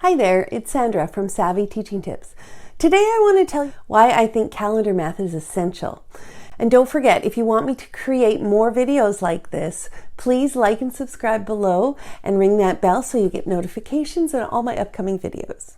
Hi there, it's Sandra from Savvy Teaching Tips. Today I want to tell you why I think calendar math is essential. And don't forget, if you want me to create more videos like this, please like and subscribe below and ring that bell so you get notifications on all my upcoming videos.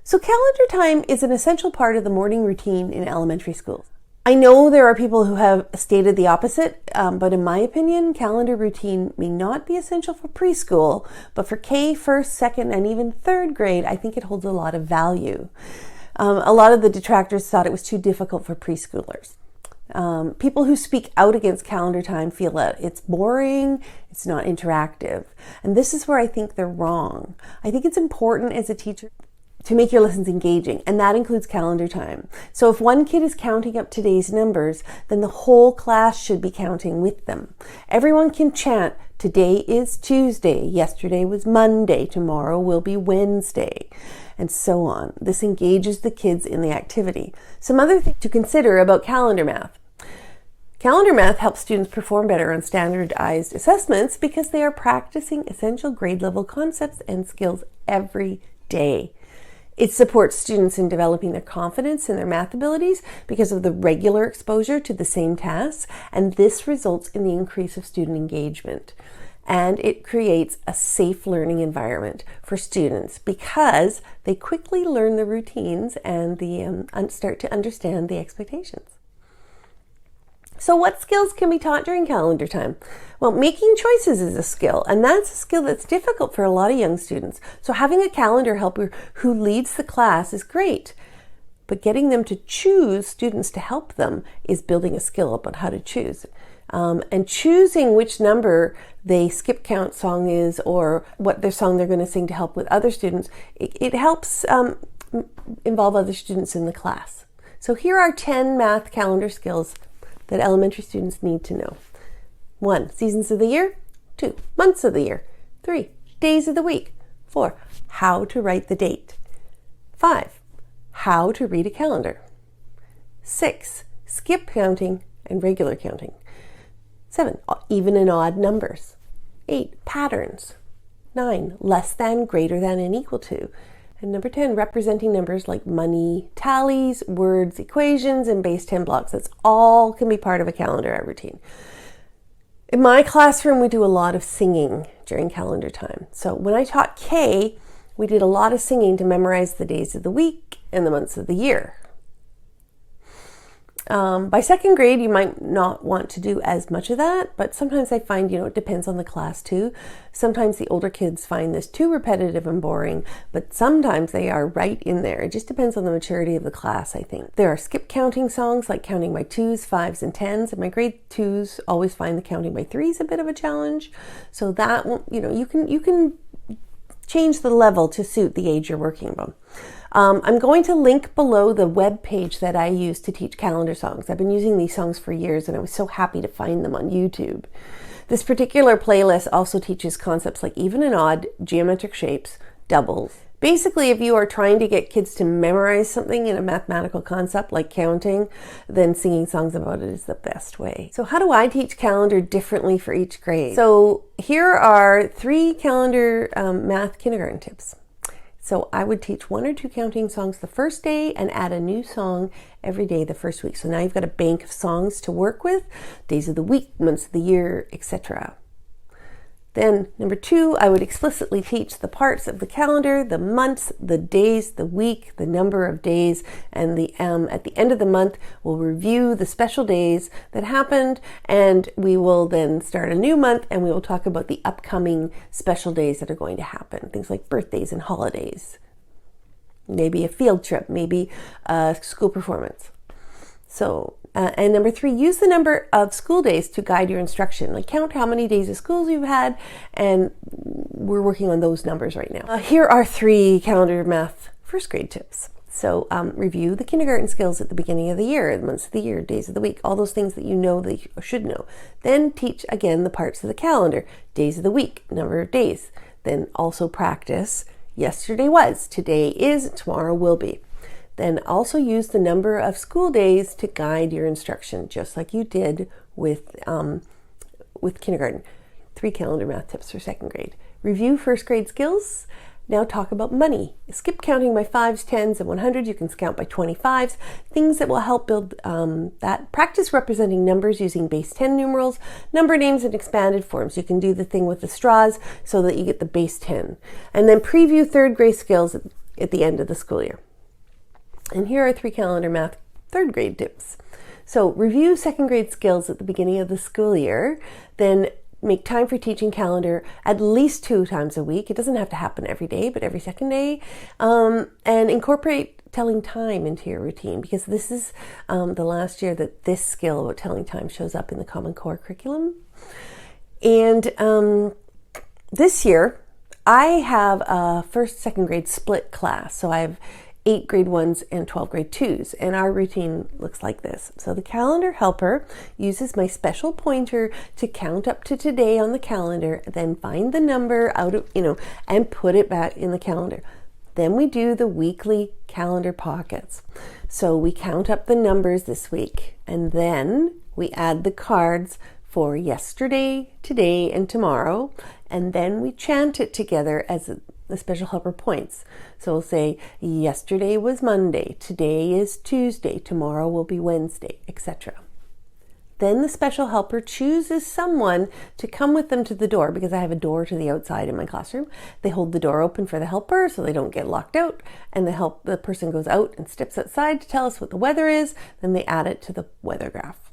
So calendar time is an essential part of the morning routine in elementary schools. I know there are people who have stated the opposite, but in my opinion, calendar routine may not be essential for preschool, but for K, first, second, and even third grade, I think it holds a lot of value. A lot of the detractors thought it was too difficult for preschoolers. People who speak out against calendar time feel that it's boring, it's not interactive. And this is where I think they're wrong. I think it's important as a teacher to make your lessons engaging, and that includes calendar time. So if one kid is counting up today's numbers, then the whole class should be counting with them. Everyone can chant, today is Tuesday, yesterday was Monday, tomorrow will be Wednesday, and so on. This engages the kids in the activity. Some other things to consider about calendar math. Calendar math helps students perform better on standardized assessments because they are practicing essential grade level concepts and skills every day. It supports students in developing their confidence in their math abilities because of the regular exposure to the same tasks, and this results in the increase of student engagement. And it creates a safe learning environment for students because they quickly learn the routines and start to understand the expectations. So what skills can be taught during calendar time? Well, making choices is a skill, and that's a skill that's difficult for a lot of young students. So having a calendar helper who leads the class is great, but getting them to choose students to help them is building a skill about how to choose. And choosing which number they skip count song is or what their song they're going to sing to help with other students, it helps involve other students in the class. So here are 10 math calendar skills that elementary students need to know. 1, seasons of the year. 2, months of the year. 3, days of the week. 4, how to write the date. 5, how to read a calendar. 6, skip counting and regular counting. 7, even and odd numbers. 8, patterns. 9, less than, greater than, and equal to. And number 10, representing numbers like money, tallies, words, equations, and base 10 blocks. That's all can be part of a calendar routine. In my classroom, we do a lot of singing during calendar time. So when I taught K, we did a lot of singing to memorize the days of the week and the months of the year. By second grade, you might not want to do as much of that, but sometimes I find, it depends on the class too. Sometimes the older kids find this too repetitive and boring, but sometimes they are right in there. It just depends on the maturity of the class, I think. There are skip counting songs like counting by 2s, 5s, and 10s, and my grade 2s always find the counting by 3s a bit of a challenge. So that, you can change the level to suit the age you're working on. I'm going to link below the web page that I use to teach calendar songs. I've been using these songs for years and I was so happy to find them on YouTube. This particular playlist also teaches concepts like even and odd, geometric shapes, doubles. Basically, if you are trying to get kids to memorize something in a mathematical concept like counting, then singing songs about it is the best way. So how do I teach calendar differently for each grade? So here are 3 calendar math kindergarten tips. So I would teach 1 or 2 counting songs the first day and add a new song every day the first week. So now you've got a bank of songs to work with, days of the week, months of the year, etc. Then number 2, I would explicitly teach the parts of the calendar, the months, the days, the week, the number of days, and at the end of the month, we'll review the special days that happened, and we will then start a new month, and we will talk about the upcoming special days that are going to happen, things like birthdays and holidays, maybe a field trip, maybe a school performance. So, and number 3, use the number of school days to guide your instruction. Like count how many days of schools you've had, and we're working on those numbers right now. Here are 3 calendar math first grade tips. So review the kindergarten skills at the beginning of the year, the months of the year, days of the week, all those things that you know that you should know. Then teach again the parts of the calendar, days of the week, number of days. Then also practice yesterday was, today is, tomorrow will be. Then also use the number of school days to guide your instruction, just like you did with kindergarten. 3 calendar math tips for 2nd grade. Review 1st grade skills. Now talk about money. Skip counting by 5s, 10s, and 100s. You can count by 25s. Things that will help build that. Practice representing numbers using base 10 numerals, number names, and expanded forms. You can do the thing with the straws so that you get the base 10. And then preview 3rd grade skills at the end of the school year. And here are 3 calendar math 3rd grade tips. So review 2nd grade skills at the beginning of the school year, then make time for teaching calendar at least 2 times a week. It doesn't have to happen every day, but every second day. And incorporate telling time into your routine, because this is the last year that this skill about telling time shows up in the Common Core curriculum. And this year, I have a 1st, 2nd grade split class. So I have 8 grade 1s and 12 grade 2s. And our routine looks like this. So the calendar helper uses my special pointer to count up to today on the calendar, then find the number out of, and put it back in the calendar. Then we do the weekly calendar pockets. So we count up the numbers this week, and then we add the cards for yesterday, today, and tomorrow. And then we chant it together as the special helper points. So we'll say, yesterday was Monday, today is Tuesday, tomorrow will be Wednesday, etc. Then the special helper chooses someone to come with them to the door, because I have a door to the outside in my classroom. They hold the door open for the helper so they don't get locked out, and the person goes out and steps outside to tell us what the weather is. Then they add it to the weather graph.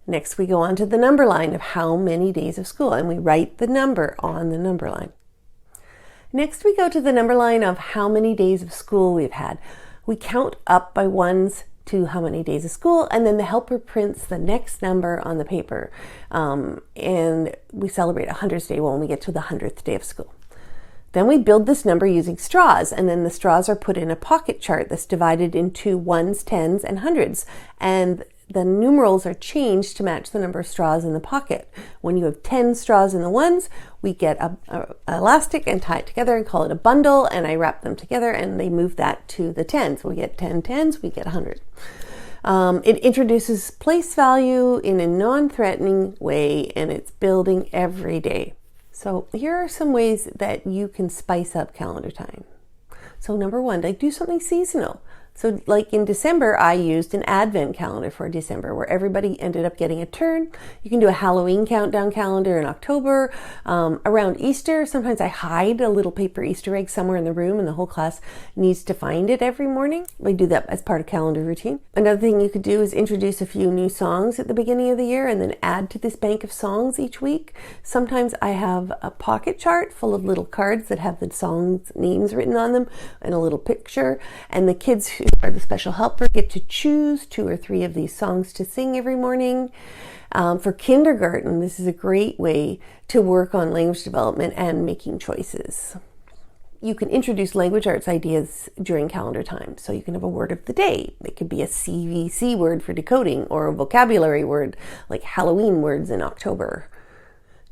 Next, we go on to the number line of how many days of school, and we write the number on the number line. Next, we go to the number line of how many days of school we've had. We count up by 1s to how many days of school, and then the helper prints the next number on the paper. And we celebrate 100th day when we get to the 100th day of school. Then we build this number using straws, and then the straws are put in a pocket chart that's divided into 1s, 10s, and 100s. And the numerals are changed to match the number of straws in the pocket. When you have 10 straws in the 1s, we get a elastic and tie it together and call it a bundle, and I wrap them together and they move that to the 10s. We get 10 10s, we get 100. It introduces place value in a non-threatening way, and it's building every day. So here are some ways that you can spice up calendar time. So number 1, do something seasonal. So like in December, I used an advent calendar for December where everybody ended up getting a turn. You can do a Halloween countdown calendar in October. Around Easter, sometimes I hide a little paper Easter egg somewhere in the room and the whole class needs to find it every morning. We do that as part of calendar routine. Another thing you could do is introduce a few new songs at the beginning of the year and then add to this bank of songs each week. Sometimes I have a pocket chart full of little cards that have the songs' names written on them and a little picture, and the kids who are the special helper get to choose 2 or 3 of these songs to sing every morning. For kindergarten, this is a great way to work on language development and making choices. You can introduce language arts ideas during calendar time. So you can have a word of the day. It could be a CVC word for decoding, or a vocabulary word like Halloween words in October.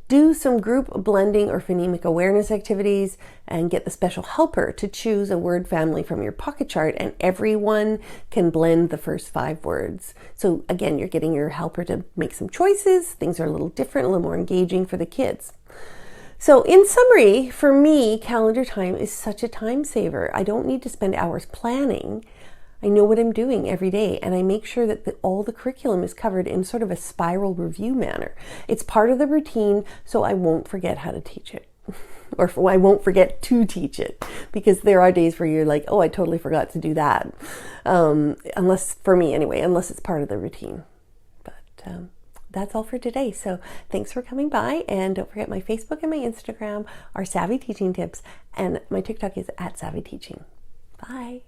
Do some group blending or phonemic awareness activities and get the special helper to choose a word family from your pocket chart, and everyone can blend the first 5 words. So again, you're getting your helper to make some choices. Things are a little different, a little more engaging for the kids. So in summary, for me, calendar time is such a time saver. I don't need to spend hours planning. I know what I'm doing every day, and I make sure that all the curriculum is covered in sort of a spiral review manner. It's part of the routine, so I won't forget how to teach it. Or I won't forget to teach it, because there are days where you're like, oh, I totally forgot to do that. Unless, for me anyway, unless it's part of the routine. But that's all for today. So thanks for coming by, and don't forget my Facebook and my Instagram are Savvy Teaching Tips, and my TikTok is @SavvyTeaching. Bye.